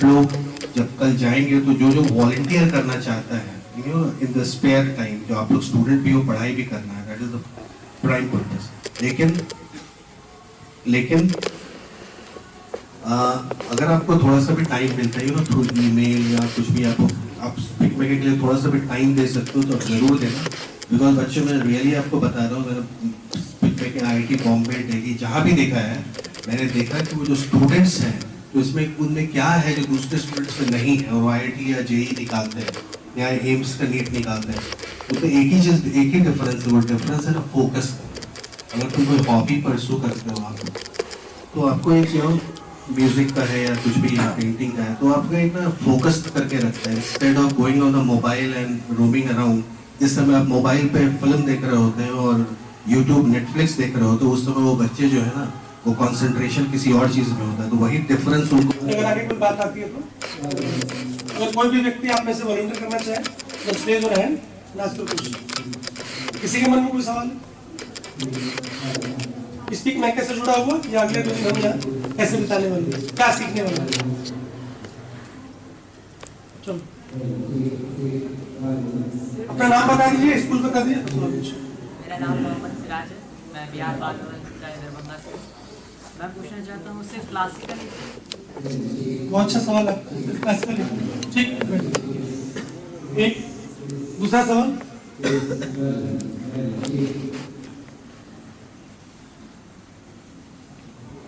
आप लोग जब कल जाएंगे तो जो जो वॉलंटियर करना चाहता है इन द स्पेयर टाइम, जो आप लोग स्टूडेंट भी हो, पढ़ाई भी करना है, that is the prime purpose. लेकिन अगर आपको थोड़ा सा भी टाइम मिलता है थ्रू ईमेल या कुछ भी, आप स्पीक मेकर के लिए थोड़ा सा भी टाइम दे सकते हो तो जरूर देना। बिकॉज बच्चों, मैं रियली आपको बता रहा हूँ, मैंने speak maker IIT Bombay, Delhi जहाँ भी देखा है, मैंने देखा कि वो जो स्टूडेंट्स हैं तो इसमें उनमें क्या है जो दूसरे स्टूडेंट्स में नहीं है, और वो IIT या JEE निकालते हैं या एम्स का नीट निकालते हैं, तो एक ही चीज़, एक ही डिफरेंस है, वो डिफरेंस है ना फोकस। अगर तुम कोई हॉबी परसू करते हो आप, तो आपको एक म्यूजिक का है या कुछ भी, पेंटिंग का है, तो आपको एक ना फोकस करके रखता है, instead of going on the mobile and roaming around. जिस समय आप मोबाइल पे फिल्म देख रहे होते हैं और यूट्यूब, नेटफ्लिक्स देख रहे होते हो, उस समय वो बच्चे जो है ना, वो कंसंट्रेशन किसी और चीज में होता है, तो वही डिफरेंस उनको। अगर आगे कोई बात आती है तो अगर कोई भी व्यक्ति आप में से वॉलंटियर करना चाहे तो स्टेज और हैंड लास्ट पर कुछ। किसी के मन में कोई सवाल है? स्पीक मैं कैसे जुड़ा हुआ या अगले 2 दिन हम यहाँ कैसे बिताने वाले, क्या सीखने वाले हैं? चलो अपना नाम बता दीजिए, स्कूल बता दीजिए। मेरा नाम मोहम्मद सिराज है, मैं बिहार बागवल दरभंगा से। मैं पूछना चाहता हूँ सिर्फ क्लासिकल। बहुत अच्छा सवाल है, क्लासिकल। ठीक, एक दूसरा सवाल।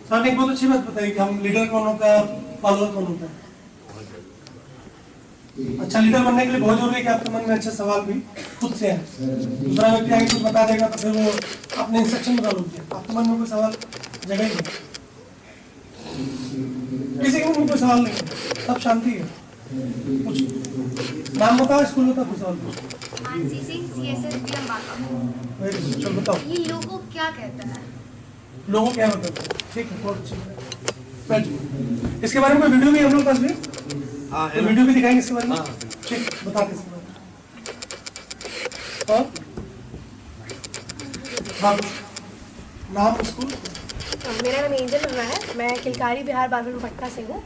सर ने एक बहुत अच्छी बात बताई कि हम लीडर कौन होता है, फॉलोअर कौन होता है। अच्छा लीडर बनने के लिए बहुत जरूरी है कि आपके मन में अच्छे सवाल भी खुद से है। दूसरा व्यक्ति आगे कुछ बता देगा तो फिर वो अपने इंस्ट्रक्शन बता लोगे, आपके मन में कोई सवाल जगह ही नहीं, किसी के मन में कोई सवाल नहीं है, सब शांति है। कुछ नाम बताओ, स्कूल बताओ, कुछ सवाल पूछो। मानसी सिंह, CSSB अम्बाका। चलो बताओ। ये लोगों क्या कहता है? लोगों क्या बताते हैं? ठीक है, बहुत अच्छी बात। इसके बारे में कोई वीडियो भी हम लोग पास भी? हाँ, तो वीडियो भी दिखाएंगे इसके बारे में। ठीक, बताते इसके बारे में। और हाँ, नाम स्कूल? मेरा नाम एंजल वर्मा है, मैं किलकारी बिहार बागल पटना से हूँ।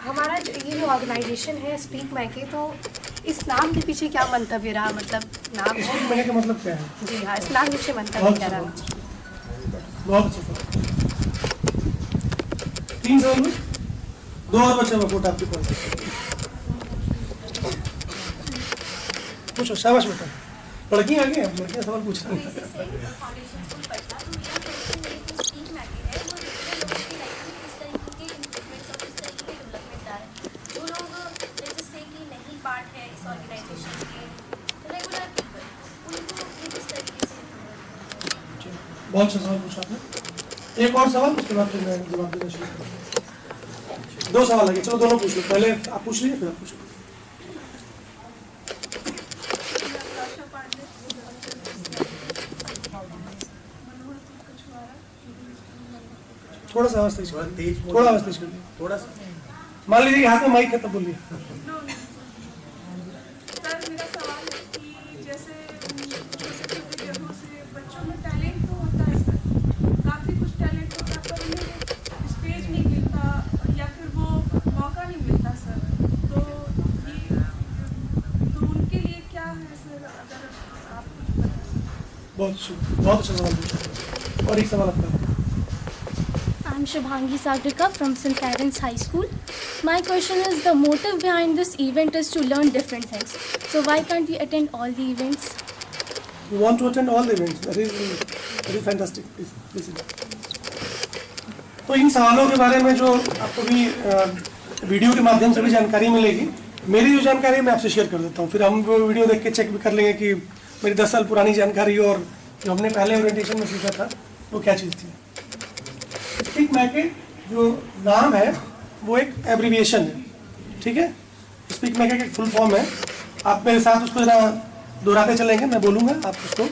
हमारा ये जो ऑर्गेनाइजेशन है स्पीक मैके, तो इस नाम के पीछे क्या मंतव्य रहा? मतलब नाम है, स्पीक मैके का मतलब क्या है? जी हाँ, इस नाम के पीछे मंतव्य क्या रहा? बहुत अच्छा सर। 3 सवाल में 2 और बच्चे वोट आपके पास। पूछो, शाबाश बेटा। लड़की आ गई, लड़कियाँ सवाल पूछ रही हैं। बहुत अच्छा सवाल पूछा आपने। एक और सवाल, उसके बाद फिर मैं जवाब देना शुरू करूँगा। 2 सवाल लगे, चलो दोनों पूछ लो। पहले आप पूछ लीजिए, फिर आप पूछ लो। थोड़ा सा आवाज तेज, थोड़ा आवाज तेज कर लीजिए, थोड़ा सा। मान लीजिए हाथ में माइक है तब बोलिए। सर मेरा सवाल है कि जैसे छोटे-छोटे जगहों से बच्चों में टैलेंट तो होता है सर, काफ़ी कुछ टैलेंट होता है, पर उन्हें स्टेज नहीं मिलता या फिर वो मौका नहीं मिलता सर, तो उनके लिए क्या है सर, अगर आप कुछ बता सकें? बहुत अच्छा सवाल पूछा। और एक सवाल अपना। I'm Shubhangi Sagrika from St. Karen's High School. My question is, the motive behind this event is to learn different things. So why can't we attend all the events? You want to attend all the events? That is very fantastic. Please. तो इन सवालों के बारे में जो आपको भी video के माध्यम से भी जानकारी मिलेगी, मेरी जो जानकारी मैं आपसे शेयर कर देता हूँ, फिर हम वो वीडियो देख के चेक भी कर लेंगे कि मेरी 10 साल पुरानी जानकारी और जो हमने पहले ओरिएंटेशन में सीखा था वो क्या चीज़ थी। स्पीक मैके जो नाम है वो एक एब्रीविएशन है, ठीक है। स्पीक मैके का एक फुल फॉर्म है, आप मेरे साथ उसको जरा दोहराते चलेंगे, मैं बोलूँगा आप उसको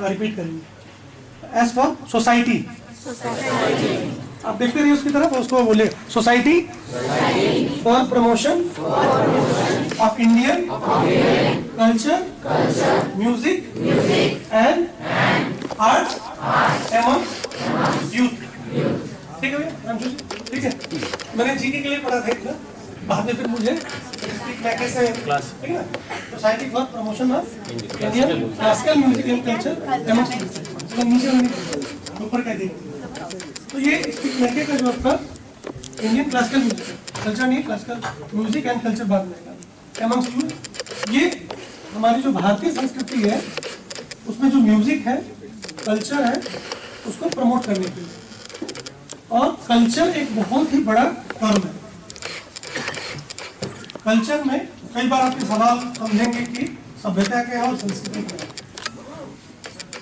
रिपीट करेंगे। एस फॉर सोसाइटी, आप देखते रहिए उसकी तरफ, उसको बोले society for promotion of Indian culture, music and arts among youth. ठीक है भैया, ठीक है। मैंने जीके के लिए पढ़ा था इतना, बाद में फिर मुझे स्पीक मैके से क्लास, ठीक है, society for promotion of Indian classical music and culture demonstration, तो नीचे मैंने ऊपर कह दिया। तो ये स्पीक मैके का जो आपका इंडियन क्लासिकल म्यूजिक कल्चर नहीं, क्लासिकल म्यूजिक एंड कल्चर बाद में एमंग्स यू, ये हमारी जो भारतीय संस्कृति है उसमें जो म्यूजिक है, कल्चर है, उसको प्रमोट करने के लिए। और कल्चर एक बहुत ही बड़ा टर्म है। कल्चर में कई बार आप ये सवाल समझेंगे कि सभ्यता क्या है और संस्कृति क्या है।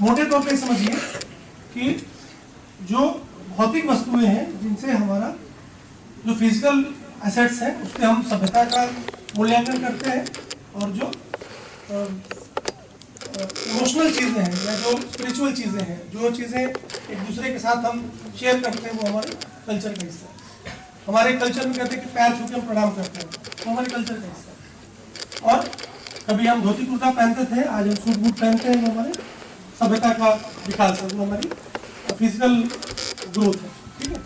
मोटे तौर पे समझिए कि जो भौतिक वस्तुएं हैं जिनसे हमारा जो फिजिकल एसेट्स हैं उससे हम सभ्यता का मूल्यांकन करते हैं, और जो इमोशनल चीज़ें हैं या जो स्पिरिचुअल चीज़ें हैं, जो चीज़ें एक दूसरे के साथ हम शेयर करते हैं, वो हमारे कल्चर का हिस्सा है। हमारे कल्चर में कहते हैं कि पैर छू के हम प्रणाम करते हैं, वो हमारे कल्चर का हिस्सा है। और कभी हम धोती कुर्ता पहनते थे, आज हम सूट बूट पहनते हैं, वो हमारे सभ्यता का विकास है, वो हमारी फिजिकल ग्रोथ है, ठीक है।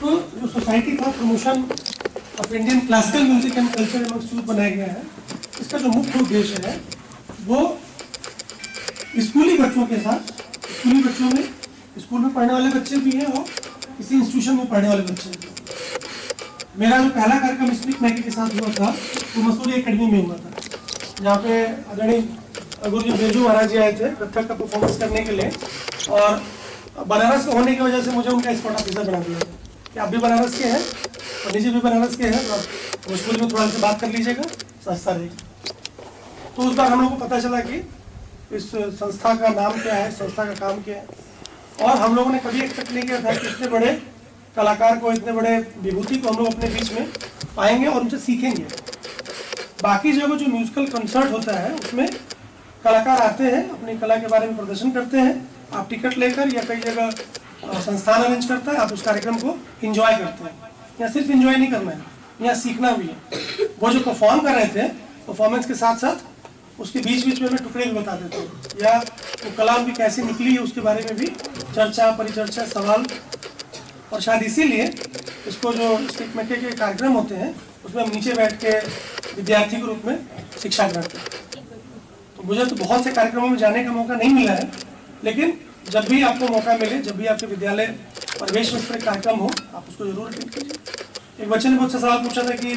तो जो society for promotion of Indian classical music and culture amongst youth बनाया गया है, इसका जो मुख्य उद्देश्य है वो स्कूली बच्चों के साथ, स्कूली बच्चों में स्कूल में पढ़ने वाले बच्चे भी हैं और किसी इंस्टीट्यूशन में पढ़ने वाले बच्चे भी हैं। मेरा जो पहला कार्यक्रम स्पीक मैके के साथ हुआ था वो मसूरी एकेडमी में हुआ था, जहाँ पे आदरणीय गुरुजी बेजू महाराज जी आए थे कथक का परफॉर्मेंस करने के लिए, और बनारस होने की वजह से मुझे उनका स्पॉट ऑफिसर बना दिया कि आप भी बनारस के हैं और निजी भी बनारस के हैं, और भोजपुरी में थोड़ा सा बात कर लीजिएगा, सस्ता रहेगी। तो उस बार हम लोग को पता चला कि इस संस्था का नाम क्या है, संस्था का काम क्या है, और हम लोगों ने कभी एक्सपेक्ट नहीं किया था कि इतने बड़े कलाकार को, इतने बड़े विभूति को हम लोग अपने बीच में पाएंगे और उनसे सीखेंगे। बाकी जगह जो म्यूजिकल कंसर्ट होता है उसमें कलाकार आते हैं, अपनी कला के बारे में प्रदर्शन करते हैं, आप टिकट लेकर या कई जगह संस्थान अरेंज करता है, आप उस कार्यक्रम को एंजॉय करते हैं। यहाँ सिर्फ एंजॉय नहीं करना है, यहाँ सीखना भी है। वो जो परफॉर्म कर रहे थे, परफॉर्मेंस के साथ साथ उसके बीच बीच में टुकड़े भी बता देते हैं, या वो कला उनकी कैसे निकली है उसके बारे में भी चर्चा, परिचर्चा, सवाल। और शायद इसीलिए इसको जो स्पीक मैके के कार्यक्रम होते हैं उसमें हम नीचे बैठ के विद्यार्थी के रूप में शिक्षा ग्रहण करते हैं। तो मुझे तो बहुत से कार्यक्रमों में जाने का मौका नहीं मिला है, लेकिन जब भी आपको मौका मिले, जब भी आपके विद्यालय प्रवेश में कोई कार्यक्रम हो, आप उसको जरूर अटेंड कीजिए। एक बच्चे ने मुझसे सवाल पूछा था कि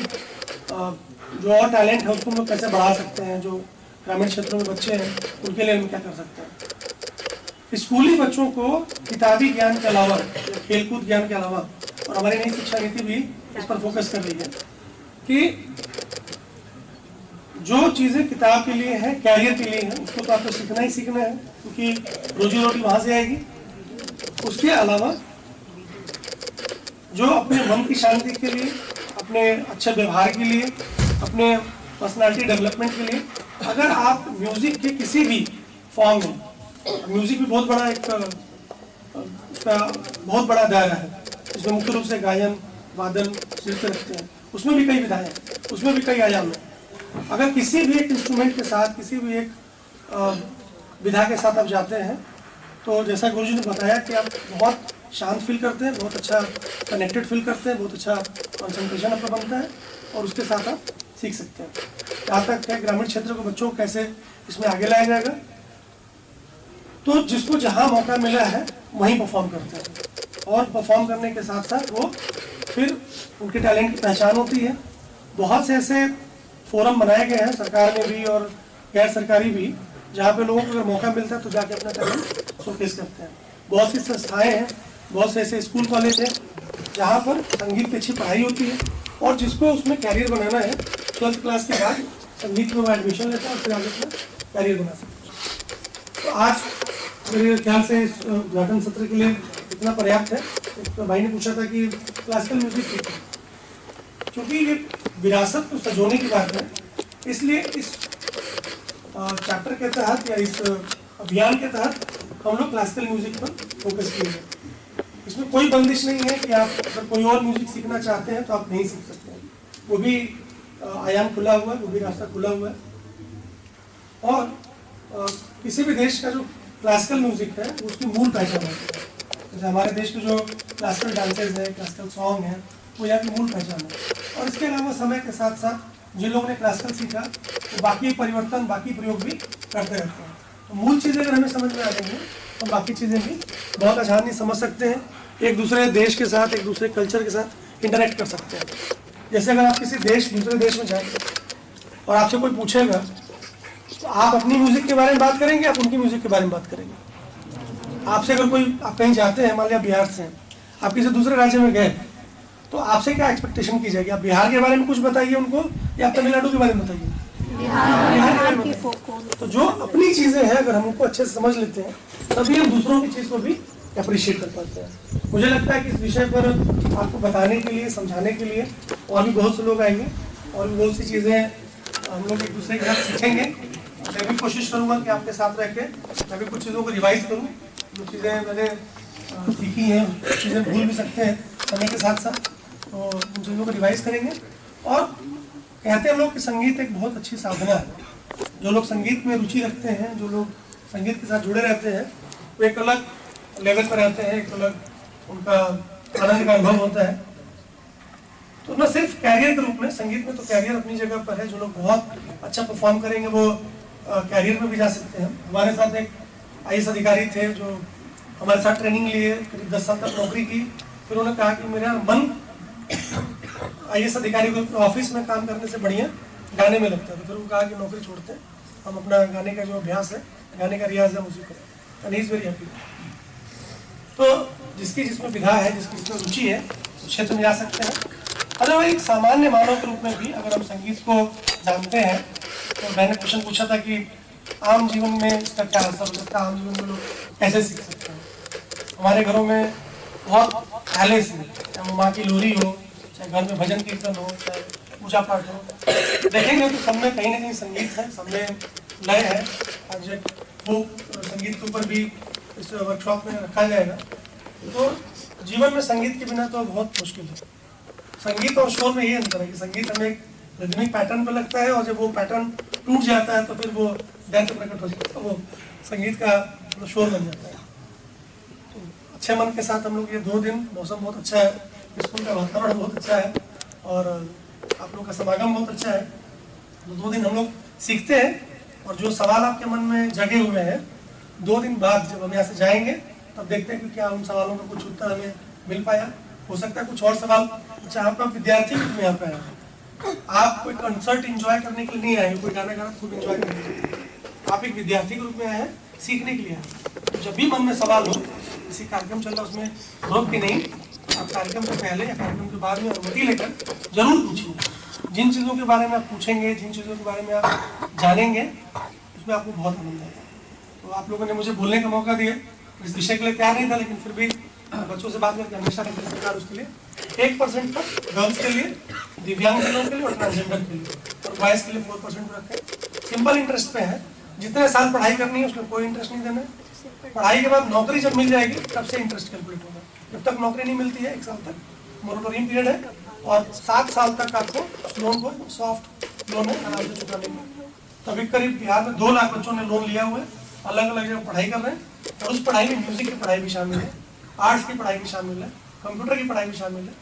जो और टैलेंट है उसको हम लोग कैसे बढ़ा सकते हैं, जो ग्रामीण क्षेत्रों में बच्चे हैं उनके लिए हम क्या कर सकते हैं। स्कूली बच्चों को किताबी ज्ञान के अलावा, खेलकूद ज्ञान के अलावा, और हमारी नई शिक्षा नीति भी इस पर फोकस कर रही है कि जो चीज़ें किताब के लिए हैं, कैरियर के लिए हैं, उसको तो आपको सीखना ही सीखना है, क्योंकि रोजी रोटी वहाँ से आएगी। उसके अलावा जो अपने मन की शांति के लिए, अपने अच्छे व्यवहार के लिए, अपने पर्सनालिटी डेवलपमेंट के लिए, अगर आप म्यूजिक के किसी भी फॉर्म में, म्यूजिक भी बहुत बड़ा एक उसका बहुत बड़ा दायरा है, इसमें मुख्य रूप से गायन, वादन, नृत्य रखते हैं, उसमें भी कई विधाएं हैं, उसमें भी कई आयाम हैं। अगर किसी भी एक इंस्ट्रूमेंट के साथ, किसी भी एक विधा के साथ आप जाते हैं, तो जैसा गुरुजी ने बताया कि आप बहुत शांत फील करते हैं, बहुत अच्छा कनेक्टेड फील करते हैं, बहुत अच्छा कंसंट्रेशन आपका बनता है, और उसके साथ आप सीख सकते हैं। जहाँ तक है ग्रामीण क्षेत्र के बच्चों को कैसे इसमें आगे लाया जाएगा, तो जिसको जहाँ मौका मिला है वहीं परफॉर्म करते हैं, और परफॉर्म करने के साथ साथ वो फिर उनके टैलेंट की पहचान होती है। बहुत से ऐसे फोरम बनाए गए हैं सरकार में भी और गैर सरकारी भी, जहाँ पे लोगों को अगर मौका मिलता है तो जाके अपना टैलेंट शोकेस करते हैं। बहुत सी संस्थाएं हैं, बहुत से ऐसे स्कूल कॉलेज हैं जहाँ पर संगीत की अच्छी पढ़ाई होती है, और जिसको उसमें कैरियर बनाना है 12th क्लास के बाद संगीत में वो एडमिशन लेता है और फिर आगे अपना कैरियर बना सकता है। तो आज मेरे ख्याल से इस उद्घाटन सत्र के लिए इतना पर्याप्त है। तो भाई ने पूछा था कि क्लासिकल म्यूजिक ठीक है, क्योंकि ये विरासत को सजोने की बात है, इसलिए इस चैप्टर के तहत या इस अभियान के तहत हम लोग क्लासिकल म्यूजिक पर फोकस किए हैं। इसमें कोई बंदिश नहीं है कि आप अगर कोई और म्यूजिक सीखना चाहते हैं तो आप नहीं सीख सकते हैं, वो भी आयाम खुला हुआ है, वो भी रास्ता खुला हुआ है। और किसी भी देश का जो क्लासिकल म्यूजिक है उसकी मूल पहचान होती है। जैसे हमारे देश के जो क्लासिकल डांसेज हैं, क्लासिकल सॉन्ग हैं, वो यहाँ की मूल पहचान है। और इसके अलावा समय के साथ साथ जिन लोगों ने क्लासिकल सीखा तो बाकी परिवर्तन, बाकी प्रयोग भी करते रहते हैं। तो मूल चीज़ें अगर हमें समझ में आ जाएंगी तो बाकी चीज़ें भी बहुत आसानी समझ सकते हैं, एक दूसरे देश के साथ, एक दूसरे कल्चर के साथ इंटरेक्ट कर सकते हैं। जैसे अगर आप किसी दूसरे देश में जाएंगे और आपसे कोई पूछेगा तो आप अपनी म्यूज़िक के बारे में बात करेंगे, आप उनकी म्यूज़िक के बारे में बात करेंगे। आपसे अगर कोई, आप कहीं जाते हैं, मान लिया बिहार से हैं, आप किसी दूसरे राज्य में गए तो आपसे क्या एक्सपेक्टेशन की जाएगी? आप बिहार के बारे में कुछ बताइए उनको या आप तमिलनाडु के बारे में बताइए? बिहार के बारे में बताइए। तो जो अपनी चीज़ें हैं अगर हम उनको अच्छे से समझ लेते हैं तभी हम दूसरों की चीज़ को भी अप्रिशिएट कर पाते हैं। मुझे लगता है कि इस विषय पर आपको बताने के लिए, समझाने के लिए और भी बहुत से लोग आएंगे और भी बहुत सी चीज़ें हम लोग एक दूसरे के साथ सीखेंगे। मैं भी कोशिश करूँगा कि आपके साथ रह के मैं भी कुछ चीज़ों को रिवाइज करूँ। जो चीज़ें मैंने सीखी हैं, चीज़ें भूल भी सकते हैं समय के साथ साथ, तो उन चीज़ों को रिवाइज करेंगे। और कहते हैं लोग कि संगीत एक बहुत अच्छी साधना है। जो लोग संगीत में रुचि रखते हैं, जो लोग संगीत के साथ जुड़े रहते हैं, वो एक अलग लेवल पर रहते हैं, एक अलग उनका आनंद का अनुभव होता है। तो न सिर्फ कैरियर के रूप में, संगीत में तो कैरियर अपनी जगह पर है, जो लोग बहुत अच्छा परफॉर्म करेंगे वो कैरियर में भी जा सकते हैं। हमारे साथ एक IAS अधिकारी थे जो हमारे साथ ट्रेनिंग लिए, करीब 10 साल तक नौकरी की। फिर उन्होंने कहा कि मेरा मन IAS अधिकारी को ऑफिस में काम करने से बढ़िया गाने में लगता है। तो फिर वो कहा कि नौकरी छोड़ते हैं, हम अपना गाने का जो अभ्यास है, गाने का रियाज है, उसी करें। And he is very happy. तो जिसकी जिसमें विधा है, जिसकी जिसमें रुचि है, उस क्षेत्र में जा सकते हैं। अदरवाइज एक सामान्य मानव के रूप में भी अगर हम संगीत को जानते हैं, तो मैंने क्वेश्चन पूछा था कि आम जीवन में इसका क्या असर हो सकता है, आम जीवन में लोग कैसे सीख सकते हैं। हमारे घरों में बहुत पहले से, चाहे माँ की लोरी हो, चाहे घर में भजन कीर्तन हो, चाहे पूजा पाठ हो, देखेंगे तो सब में कहीं ना कहीं संगीत है, सब में लय है। आज वो संगीत के ऊपर भी इस वर्कशॉप में रखा जाएगा। तो जीवन में संगीत के बिना तो बहुत मुश्किल है। संगीत और शोर में ये अंतर है कि संगीत हमें एक रिदमिक पैटर्न पर लगता है और जब वो पैटर्न टूट जाता है तो फिर वो दर्द प्रकट हो जाता है, वो संगीत का शोर बन जाता है। तो अच्छे मन के साथ हम लोग ये 2 दिन, मौसम बहुत अच्छा है, स्कूल का वातावरण बहुत अच्छा है और आप लोग का समागम बहुत अच्छा है। तो 2 दिन हम लोग सीखते हैं और जो सवाल आपके मन में जगे हुए हैं, 2 दिन बाद जब हम यहाँ से जाएंगे तब देखते हैं कि क्या उन सवालों का कुछ उत्तर हमें मिल पाया। हो सकता है कुछ और सवाल, अच्छा आपका विद्यार्थी के रूप में यहाँ पे आया, आप कोई कंसर्ट एंजॉय करने के लिए नहीं आए, कोई गाना गाना खूब एंजॉय करने के लिए, आप एक विद्यार्थी के रूप में आए हैं, सीखने के लिए आए। तो जब भी मन में सवाल हो, किसी कार्यक्रम चल रहा है उसमें रोक के नहीं, आप कार्यक्रम से पहले या कार्यक्रम के बाद में अनुमति लेकर जरूर पूछिए। जिन चीज़ों के बारे में आप पूछेंगे, जिन चीज़ों के बारे में आप जानेंगे, उसमें आपको बहुत आनंद आएगा। तो आप लोगों ने मुझे बोलने का मौका दिया, इस विषय के लिए तैयार नहीं था, लेकिन फिर भी बच्चों से बात करके हमेशा रखते सरकार उसके लिए 1% तक गर्ल्स के लिए, दिव्यांग जनों के लिए और ट्रांसजेंडर के लिए, और बॉयज़ के लिए 4% रखें। सिंपल इंटरेस्ट पे है, जितने साल पढ़ाई करनी है उसमें कोई इंटरेस्ट नहीं देना है। पढ़ाई के बाद नौकरी जब मिल जाएगी तब से इंटरेस्ट कैलकुलेट होगा। जब तक नौकरी नहीं मिलती है 1 साल तक मोरेटोरियम पीरियड है और 7 साल तक आपको लोन को, सॉफ्ट लोन है, आराम से चुकाने का। तो अभी करीब बिहार में 2 लाख बच्चों ने लोन लिया हुआ है, अलग अलग जगह पढ़ाई कर रहे हैं और उस पढ़ाई में म्यूजिक की पढ़ाई भी शामिल है, आर्ट्स की पढ़ाई भी शामिल है, कंप्यूटर की पढ़ाई भी शामिल है।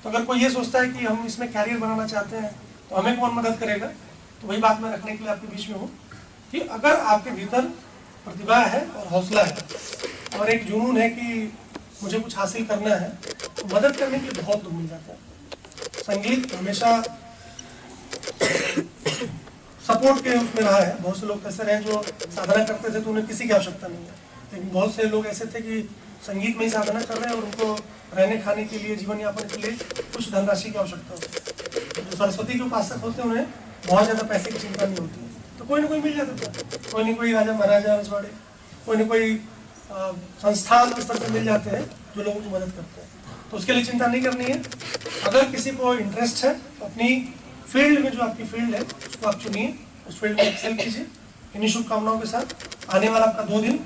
तो अगर कोई ये सोचता है कि हम इसमें कैरियर बनाना चाहते हैं तो हमें कौन मदद करेगा, तो वही बात मैं रखने के लिए आपके बीच में हूँ कि अगर आपके भीतर प्रतिभा है और हौसला है और एक जुनून है कि मुझे कुछ हासिल करना है, तो मदद करने के लिए बहुत लोग मिल जाता है। संगीत हमेशा सपोर्ट के उसमें रहा है। बहुत से लोग ऐसे रहे जो साधना करते थे तो उन्हें किसी की आवश्यकता नहीं है, लेकिन बहुत से लोग ऐसे थे कि संगीत में ही साधना कर रहे हैं और उनको रहने खाने के लिए, जीवन यापन के लिए कुछ धनराशि की आवश्यकता होती है। जो सरस्वती के उपासक होते हैं उन्हें बहुत ज़्यादा पैसे की चिंता नहीं होती है, तो कोई ना कोई मिल जाता था। कोई ना कोई राजा महाराजा रजवाड़े, कोई ना कोई संस्थान के स्तर से मिल जाते हैं जो लोगों की मदद करते हैं। तो उसके लिए चिंता नहीं करनी है। अगर किसी को इंटरेस्ट है तो अपनी फील्ड में, जो आपकी फील्ड है उसको आप चुनिए, उस फील्ड में एक्सेल कीजिए। इन्हीं शुभकामनाओं के साथ आने वाला आपका 2 दिन